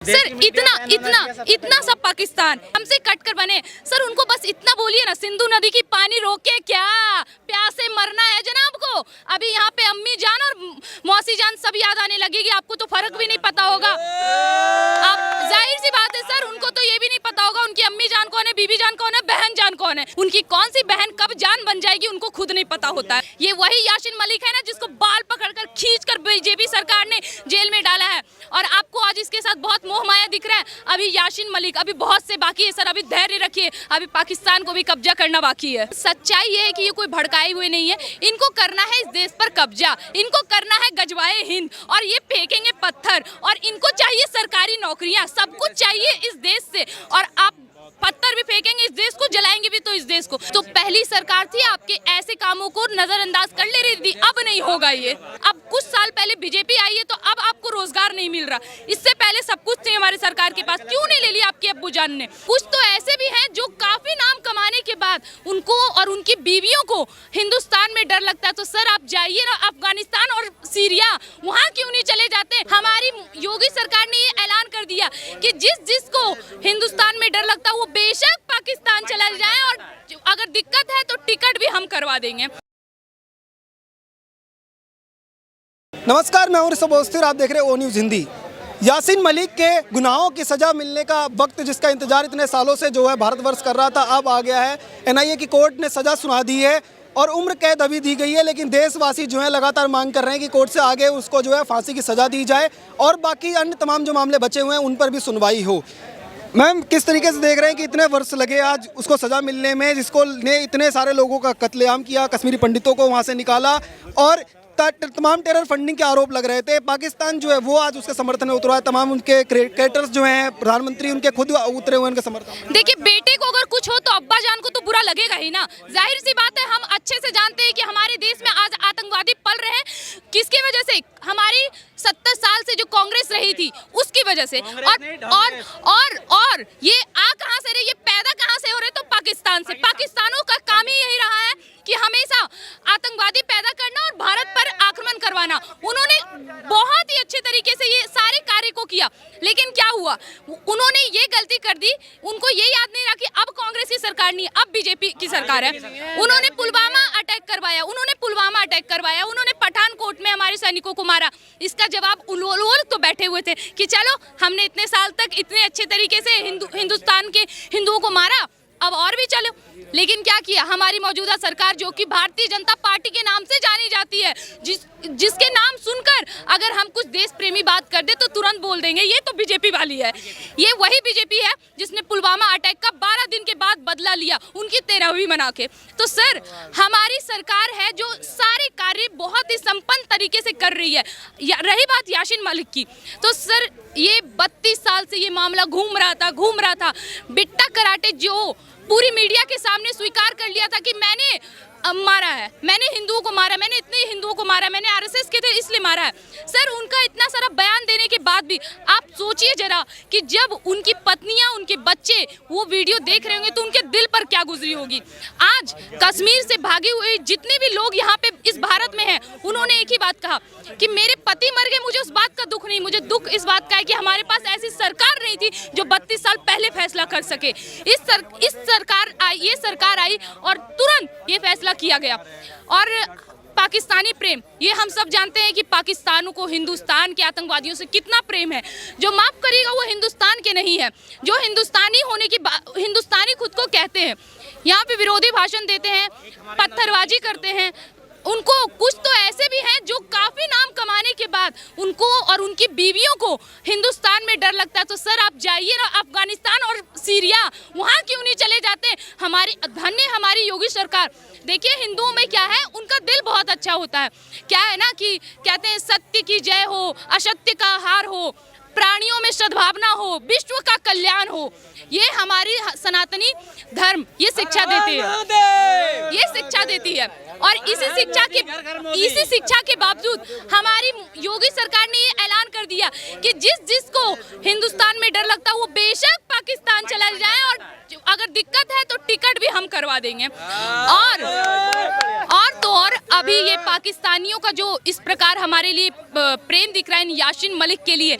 Sir इतना इतना इतना सब पाकिस्तान हमसे कट कर बने। सर उनको बस इतना बोलिए ना, सिंधु नदी की पानी रोके क्या, प्यासे मरना है जनाब को। अभी यहाँ पे अम्मी जान और मौसी जान सब याद आने लगेगी, आपको तो फर्क भी नहीं पता होगा। आप जाहिर सी बात है सर, उनको तो ये भी नहीं पता होगा उनकी अम्मी जान कौन है, बीबी जान कौन है, बहन जान कौन है। उनकी कौन सी बहन कब जान बन जाएगी उनको खुद नहीं पता होता है। ये वही यासीन मलिक है ना जिसको बाल पकड़कर खींचकर बीजेपी सरकार ने जेल में डाला है, और आपको आज इसके साथ बहुत मोह माया दिख रहा है। अभी यासीन मलिक अभी बहुत से बाकी है सर, अभी धैर्य रखिए, अभी पाकिस्तान को भी कब्जा करना बाकी है। सच्चाई ये है कि ये कोई भड़काए हुए नहीं है, इनको करना है इस देश पर कब्जा, इनको करना है गजवाए हिंद, और ये फेंकेंगे पत्थर, और इनको चाहिए सरकारी नौकरियां, सब कुछ चाहिए इस देश से। और आप पत्थर भी फेंकेंगे इस देश को, जलाएंगे भी तो इस देश को। तो पहली सरकार थी आपके ऐसे कामों को नजरअंदाज कर ले रही थी, अब नहीं होगा ये। अब कुछ साल पहले बीजेपी आई है तो अब आपको रोजगार नहीं मिल रहा, इससे पहले सब कुछ थे हमारे सरकार के पास, क्यों नहीं ले लिया आपकी अब्बू जान ने। कुछ तो ऐसे भी हैं जो काफी नाम कमाने के बाद उनको और उनकी बीवियों को हिंदुस्तान में डर लगता है। तो सर आप जाइए ना अफगानिस्तान और सीरिया, वहाँ क्यों नहीं चले जाते। हमारी योगी सरकार ने ये ऐलान कर दिया कि जिसको हिंदुस्तान में डर लगता है वो बेशक पाकिस्तान चला जाए, और अगर दिक्कत है तो टिकट भी हम करवा देंगे। नमस्कार, मैं हूं ऋषभ अवस्थी और आप देख रहे हैं ओ न्यूज़ हिंदी। यासीन मलिक के गुनाहों की सज़ा मिलने का वक्त, जिसका इंतजार इतने सालों से जो है भारतवर्ष कर रहा था, अब आ गया है। एनआईए की कोर्ट ने सज़ा सुना दी है और उम्र कैद अभी दी गई है, लेकिन देशवासी जो है लगातार मांग कर रहे हैं कि कोर्ट से आगे उसको जो है फांसी की सज़ा दी जाए और बाकी अन्य तमाम जो मामले बचे हुए हैं उन पर भी सुनवाई हो। मैम, किस तरीके से देख रहे हैं कि इतने वर्ष लगे आज उसको सज़ा मिलने में, जिसको ने इतने सारे लोगों का कत्लेआम किया, कश्मीरी पंडितों को वहाँ से निकाला और तमाम टेरर फंडिंग के आरोप लग रहे थे। पाकिस्तान जो है वो आज उसके समर्थन में उतरा है, तमाम उनके क्रिकेटर्स जो हैं, प्रधानमंत्री उनके खुद उतरे हुए उनके समर्थन। देखिए, बेटे को अगर कुछ हो तो अब्बा जान को तो बुरा लगेगा ही ना, जाहिर सी बात है। हम अच्छे से जानते हैं कि हमारे देश में आज आतंकवादी पल रहे हैं, किसकी वजह से, हमारी 70 साल से जो कांग्रेस रही थी उसकी वजह से। और ये आ कहां से रहे, ये पैदा कहां से हो रहे, तो पाकिस्तान से। पाकिस्तानों का काम ही यही रहा है कि हमेशा आतंकवादी पैदा करना और भारत पर आक्रमण करवाना। उन्होंने बहुत ही अच्छे तरीके से ये सारे कार्य को किया, लेकिन क्या हुआ, उन्होंने ये गलती कर दी, उनको ये याद नहीं रहा कि अब कांग्रेस की सरकार नहीं, अब बीजेपी की सरकार है। उन्होंने पुलवामा अटैक करवाया, उन्होंने पठानकोट में हमारे सैनिकों को मारा। इसका जवाब लोग तो बैठे हुए थे कि चलो हमने इतने साल तक इतने अच्छे तरीके से हिंदुस्तान के हिंदुओं को मारा, अब और भी चलो। लेकिन क्या किया हमारी मौजूदा सरकार, जो कि भारतीय जनता पार्टी के नाम से जानी जाती है, जिसके नाम सुनकर अगर हम कुछ देश प्रेमी बात कर दे तो तुरंत बोल देंगे ये तो बीजेपी वाली है। ये वही बीजेपी है जिसने पुलवामा अटैक का 12 दिन के बाद बदला लिया, उनकी 13वीं मना के। तो सर हमारी सरकार है जो सारे कार्य बहुत ही संपन्न तरीके से कर रही है। रही बात यासीन मलिक की, तो सर ये 32 साल से ये मामला घूम रहा था। बिट्टा कराटे जो पूरी मीडिया के सामने स्वीकार कर लिया था कि मैंने मारा है, मैंने हिंदुओं को मारा, मैंने इतने हिंदुओं को मारा, मैंने आरएसएस के थे इसलिए मारा है। सर उनका इतना सारा बयान देने के बाद भी आप सोचिए जरा कि जब उनकी पत्नियां, उनके बच्चे वो वीडियो देख रहे होंगे तो उनके दिल पर क्या गुजरी होगी। आज कश्मीर से भागे हुए जितने भी लोग यहाँ पे इस भारत में हैं, उन्होंने एक ही बात कहा कि मेरे पति मर गए, मुझे उस बात का दुख नहीं, मुझे दुख इस बात का है कि हमारे पास ऐसी सरकार नहीं थी जो 32 साल पहले फैसला कर सके। ये सरकार आई और तुरंत ये फैसला किया गया। और पाकिस्तानी प्रेम, ये हम सब जानते हैं कि पाकिस्तान को हिंदुस्तान के आतंकवादियों से कितना प्रेम है। जो माफ करेगा वो हिंदुस्तान के नहीं है, जो हिंदुस्तानी होने की हिंदुस्तानी खुद को कहते हैं, यहाँ पे विरोधी भाषण देते हैं, पत्थरबाजी करते हैं। उनको कुछ तो ऐसे भी हैं जो काफी नाम कमाने के बाद उनको और उनकी बीवियों को हिंदुस्तान में डर लगता है। तो सर आप जाइए ना अफगानिस्तान और सीरिया, वहाँ क्यों नहीं चले जाते। हमारी योगी सरकार। देखिए हिंदुओं में क्या है, उनका दिल बहुत अच्छा होता है। क्या है ना कि कहते हैं सत्य की जय हो, असत्य का हार हो, प्राणियों में सद्भावना हो, विश्व का कल्याण हो। ये हमारी सनातनी धर्म ये शिक्षा देती है। और इसी शिक्षा के बावजूद हमारी योगी सरकार ने ये ऐलान कर दिया कि जिसको हिंदुस्तान में डर लगता है वो बेशक पाकिस्तान चला जाए, और अगर दिक्कत है तो टिकट भी हम करवा देंगे। और अभी ये पाकिस्तानियों का जो इस प्रकार हमारे लिए प्रेम दिख रहा है यासीन मलिक के लिए,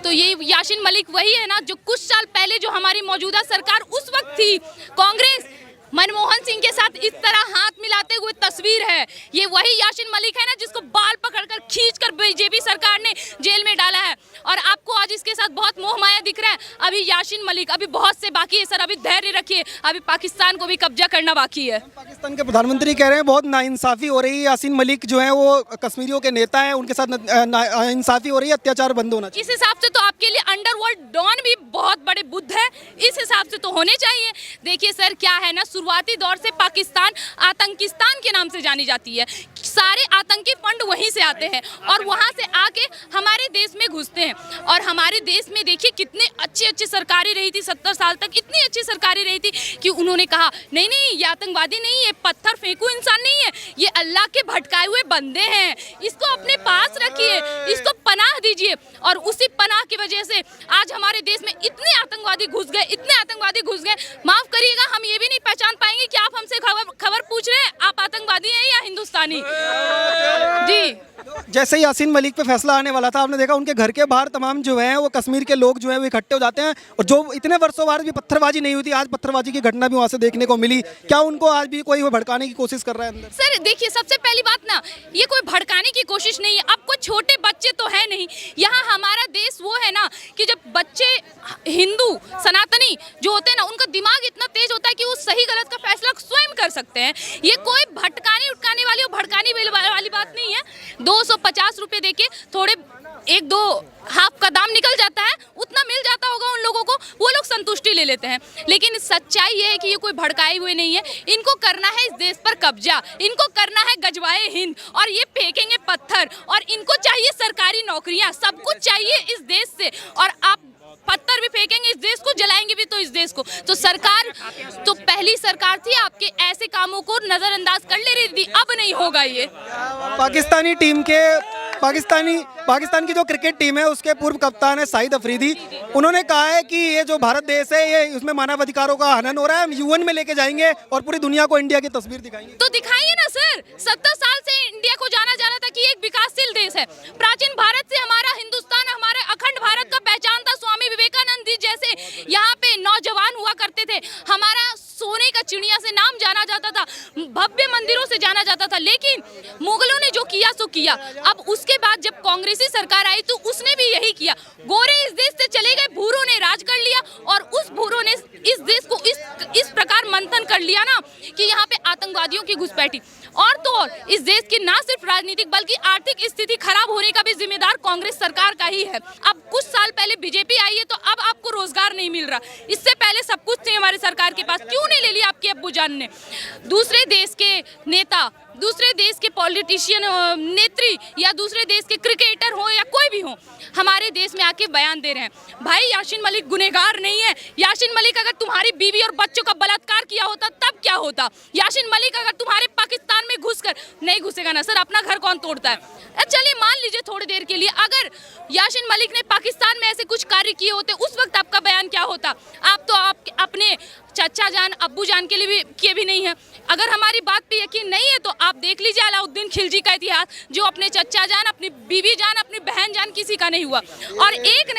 तो ये यासीन मलिक वही है ना जो कुछ साल पहले जो हमारी मौजूदा सरकार उस वक्त थी कांग्रेस, मनमोहन सिंह के साथ इस तरह हाथ मिलाते हुए तस्वीर है। ये वही यासीन मलिक है ना जिसको बाल पकड़कर खींचकर बीजेपी सरकार ने जेल में डाला है। और आपको आज इसके साथ बहुत मोह माया दिख रहा है। अभी यासीन मलिक अभी बहुत से बाकी है सर, अभी धैर्य रखिए, अभी पाकिस्तान को भी कब्जा करना बाकी है। पाकिस्तान के प्रधानमंत्री कह रहे हैं बहुत नाइंसाफी हो रही है, यासीन मलिक जो है वो कश्मीरियों के नेता हैं, उनके साथ नाइंसाफी हो रही है, अत्याचार बंद होना चाहिए। इस हिसाब से तो आपके लिए अंडरवर्ल्ड डॉन भी बहुत बड़े बुद्ध है, इस हिसाब से तो होने चाहिए। देखिए सर क्या है ना, शुरुआती दौर से पाकिस्तान आतंकिस्तान के नाम से जानी जाती है। सारे आतंकी फंड वहीं से आते हैं और वहां से आके हमारे देश में घुसते हैं। और हमारे देश में देखिए कितने अच्छी सरकारें रही थी, 70 साल तक इतनी अच्छी सरकारें रही थी कि उन्होंने कहा नहीं नहीं ये आतंकवादी नहीं है, पत्थर फेंकू इंसान नहीं है, ये अल्लाह के भटकाए हुए बंदे हैं, इसको अपने पास रखिए, इसको पनाह दीजिए। और उसी पनाह की वजह से आज हमारे देश में इतने आतंकवादी घुस गए, इतने आतंकवादी घुस गए। माफ करिएगा हम ये भी नहीं पहचान पाएंगे कि आप हमसे खबर पूछ रहे हैं आप आतंकवादी हैं या हिंदुस्तानी। जी जैसे ही यासीन मलिक पे फैसला आने वाला था, आपने देखा उनके घर के बाहर तमाम जो है वो कश्मीर के लोग जो है वो इकट्ठे हो जाते हैं। और जो इतने वर्षों बाद भी पत्थरबाजी नहीं हुई थी, आज पत्थरबाजी की घटना भी वहाँ से देखने को मिली। क्या उनको आज भी कोई भड़काने की कोशिश कर रहा है अंदर? सर देखिए सबसे पहली बात ना, ये कोई भड़काने की कोशिश नहीं है। अब कोई छोटे बच्चे तो है नहीं यहाँ। हमारा देश वो है ना कि जब बच्चे हिंदू सनातनी जो होते हैं ना, उनका दिमाग इतना तेज होता है कि वो सही गलत का फैसला स्वयं कर सकते हैं। ये कोई भटकाने उटकाने वाली और भड़काने वाली बात नहीं है। 250 रुपए देके थोड़े 1-2 हाफ का दाम निकल जाता है, उतना मिल जाता होगा उन लोगों को, वो लोग संतुष्टि ले लेते हैं। लेकिन सच्चाई ये है कि ये कोई भड़काए हुए नहीं है। इनको करना है इस देश पर कब्जा, इनको करना है गजवाए हिंद, और ये फेंकेंगे पत्थर। और इनको चाहिए सरकारी नौकरियां, सब कुछ चाहिए इस देश से। और आप पत्थर भी फेंकेंगे इस देश को, जलाएंगे भी तो इस देश को। तो सरकार तो पहली सरकार थी आपके ऐसे कामों को नजरअंदाज कर ले रही थी, अब नहीं होगा ये। पाकिस्तानी टीम के पाकिस्तान की जो क्रिकेट टीम है उसके पूर्व कप्तान है शाहिद अफरीदी, उन्होंने कहा है कि ये जो भारत देश है ये उसमें मानवाधिकारों का हनन हो रहा है, हम यूएन में लेके जाएंगे और पूरी दुनिया को इंडिया की तस्वीर दिखाएंगे। तो दिखाइए ना सर, 70 साल से इंडिया को जाना जा रहा था कि एक विकासशील देश है। प्राचीन भारत से हमारा हिंदुस्तान, हमारे अखंड भारत का पहचान था। स्वामी विवेकानंद जी जैसे यहाँ पे नौजवान हुआ करते थे। हमारा सोने का चिड़िया से नाम जाना जाता था, भव्य मंदिरों से जाना जाता था। लेकिन मुगलों ने जो किया सो किया। अब उसके बाद जब कांग्रेसी सरकार आई तो उसने भी यही किया। गोरे इस देश से चले गए, भूरों ने राज कर लिया और उस भूरों ने इस देश को इस प्रकार मंथन कर लिया ना कि यहाँ पे आतंकवादियों की घुसपैठी। और तो और इस देश की ना सिर्फ राजनीतिक बल्कि आर्थिक स्थिति खराब होने का भी जिम्मेदार कांग्रेस सरकार का ही है। अब कुछ साल पहले बीजेपी आई है तो अब आपको रोजगार नहीं मिल रहा, इससे पहले सब कुछ थे हमारे सरकार के पास, क्यों नहीं ले लिया आपके अब्बूजान ने? दूसरे देश के नेता, दूसरे देश के पॉलिटिशियन नेत्री या दूसरे देश के क्रिकेटर हो या कोई भी हो, हमारे देश में आके बयान दे रहे हैं भाई यासीन मलिक गुनहगार नहीं है। यासीन मलिक अगर तुम्हारी बीवी और बच्चों का बलात्कार किया होता तब क्या होता? यासीन मलिक अगर तुम्हारे पाकिस्तान में घुसकर, नहीं घुसेगा ना सर, अपना घर कौन तोड़ता है? चलिए मान लीजिए थोड़ी देर के लिए अगर यासीन मलिक ने पाकिस्तान में ऐसे कुछ कार्य किए होते, उस वक्त आपका बयान क्या होता? आप तो आप अपने चाचा जान अब्बू जान के लिए भी किए भी नहीं है। अगर हमारी बात पे यकीन नहीं है तो आप देख लीजिए अलाउद्दीन खिलजी का इतिहास, जो अपने चचा जान, अपनी बीवी जान, अपनी बहन जान किसी का नहीं हुआ। और एक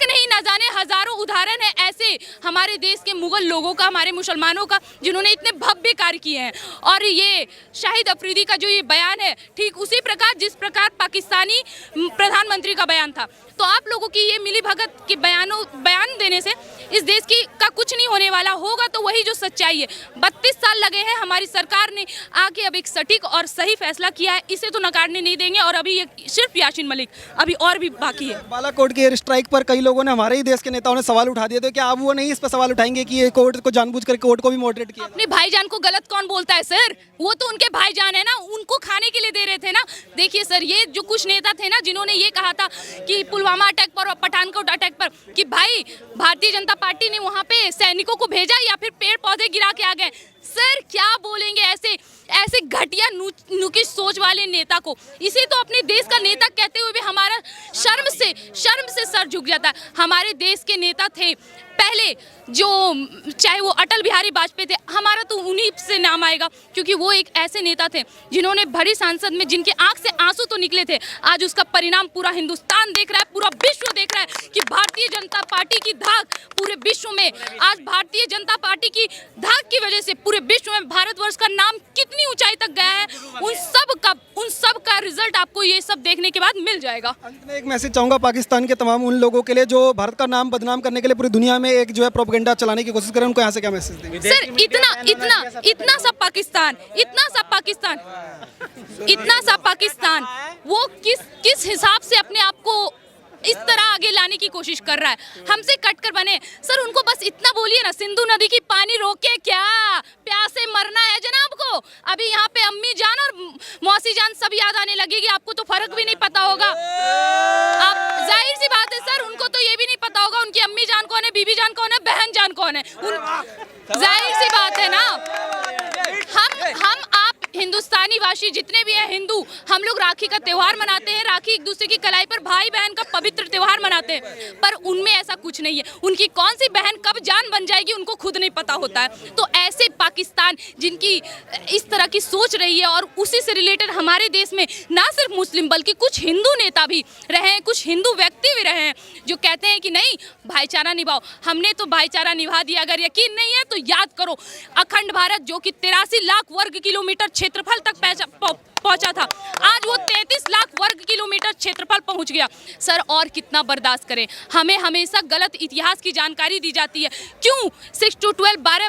नहीं न जाने हजारों उदाहरण है ऐसे हमारे देश के मुगल लोगों का, हमारे मुसलमानों का, जिन्होंने इतने भव्य कार्य किए हैं। और ये शाहिद अफरीदी का जो ये बयान है, ठीक उसी प्रकार जिस प्रकार पाकिस्तानी प्रधानमंत्री का बयान था। तो आप लोगों की ये मिली भगत के बयान देने से इस देश का कुछ नहीं होने वाला। होगा तो वही जो सच्चाई है। 32 साल लगे हैं हमारी सरकार ने आके अब एक सटीक और सही फैसला किया है, इसे तो नकारने नहीं देंगे। और अभी ये सिर्फ यासीन मलिक, अभी और भी बाकी है। बालाकोट के एयर स्ट्राइक पर कई लोगों ने, हमारे ही देश के नेताओं ने सवाल उठा दिए थे, क्या आप वो नहीं इस पर सवाल उठाएंगे कि ये कोर्ट को जानबूझकर कोर्ट को भी मॉडरेट किया? अपने भाईजान को गलत कौन बोलता है सर? वो तो उनके भाईजान है ना, उनको खाने के लिए दे रहे थे ना। देखिए सर, ये जो कुछ नेता थे ना जिन्होंने ये कहा था कि पुलवामा अटैक पर और पठानकोट अटैक पर कि भाई भारतीय जनता पार्टी ने वहां पे सैनिकों को भेजा या फिर पेड़ पौधे गिरा के आ गए। सर क्या बोलेंगे ऐसे घटिया नुकी सोच वाले नेता को? इसे तो अपने देश का नेता कहते हुए भी हमारा शर्म से सर झुक जाता है। हमारे देश के नेता थे पहले जो चाहे वो अटल बिहारी वाजपेयी थे, हमारा तो उन्हीं से नाम आएगा, क्योंकि वो एक ऐसे नेता थे जिन्होंने भरी संसद में, जिनके आंख से आंसू तो निकले थे। आज उसका परिणाम पूरा हिंदुस्तान देख रहा है, पूरा विश्व देख रहा है कि भारतीय जनता पार्टी की धाक पूरे विश्व में, आज भारतीय जनता पार्टी की धाक की वजह से पूरे विश्व में भारतवर्ष का नाम कितनी ऊंचाई तक गया है, उन सब का रिजल्ट आपको ये सब देखने के बाद मिल जाएगा। अंत में एक मैसेज चाहूंगा पाकिस्तान के तमाम उन लोगों के लिए जो भारत का नाम बदनाम करने के लिए पूरी दुनिया में एक जो है प्रोपेगेंडा चलाने की कोशिश करें, उनको यहाँ से क्या मैसेज देंगे? सर इतना सा पाकिस्तान, इतना सा पाकिस्तान वो किस हिसाब से अपने आप को इस तरह आगे लाने की कोशिश कर रहा है, हमसे कट कर बने। सर उनको बस इतना बोलिए ना, सिंधु नदी की पानी रोके क्या, प्यासे मरना है जनाब को। अभी यहाँ पे अम्मी जान और मौसी जान सब याद आने लगेगी, आपको तो फर्क भी नहीं पता होगा। आप जाहिर सी बात है सर, उनको तो ये भी नहीं पता होगा उनकी अम्मी जान कौन है, बीबी जान कौन है, बहन जान कौन है। जाहिर सी बात है ना, हम आप हिंदुस्तानी वासी जितने भी हैं हिंदू, हम लोग राखी का त्योहार मनाते हैं, राखी एक दूसरे की कलाई पर भाई बहन का पवित्र त्योहार मनाते हैं, पर उनमें ऐसा कुछ नहीं है। उनकी कौन सी बहन कब जान बन जाएगी उनको खुद नहीं पता होता है। तो ऐसे पाकिस्तान जिनकी इस तरह की सोच रही है, और उसी से रिलेटेड हमारे देश में ना सिर्फ मुस्लिम बल्कि कुछ हिंदू नेता भी रहे हैं, कुछ हिंदू व्यक्ति भी रहे हैं जो कहते हैं कि नहीं भाईचारा निभाओ। हमने तो भाईचारा निभा दिया, अगर यकीन नहीं है तो याद करो, अखंड भारत जो कि 83 लाख वर्ग किलोमीटर क्षेत्रफल तक पहुंचा था, आज वो 33 लाख वर्ग किलोमीटर क्षेत्रफल पहुंच गया। सर और कितना बर्दाश्त करें, हमें हमेशा गलत इतिहास की जानकारी दी जाती है। क्यों 6 to 12 12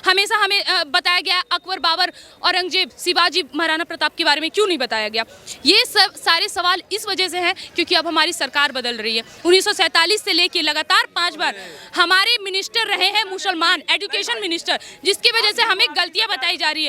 हमेशा हमें बताया गया, अकबर, बाबर, औरंगजेब, शिवाजी, महाराणा प्रताप के बारे में क्यों नहीं बताया गया? ये सब सारे सवाल इस वजह से हैं क्योंकि अब हमारी सरकार बदल रही है। 1947 से लेके लगातार 5 बार हमारे मिनिस्टर रहे हैं मुसलमान, एजुकेशन मिनिस्टर, जिसकी वजह से हमें गलतियां बताई जा रही है।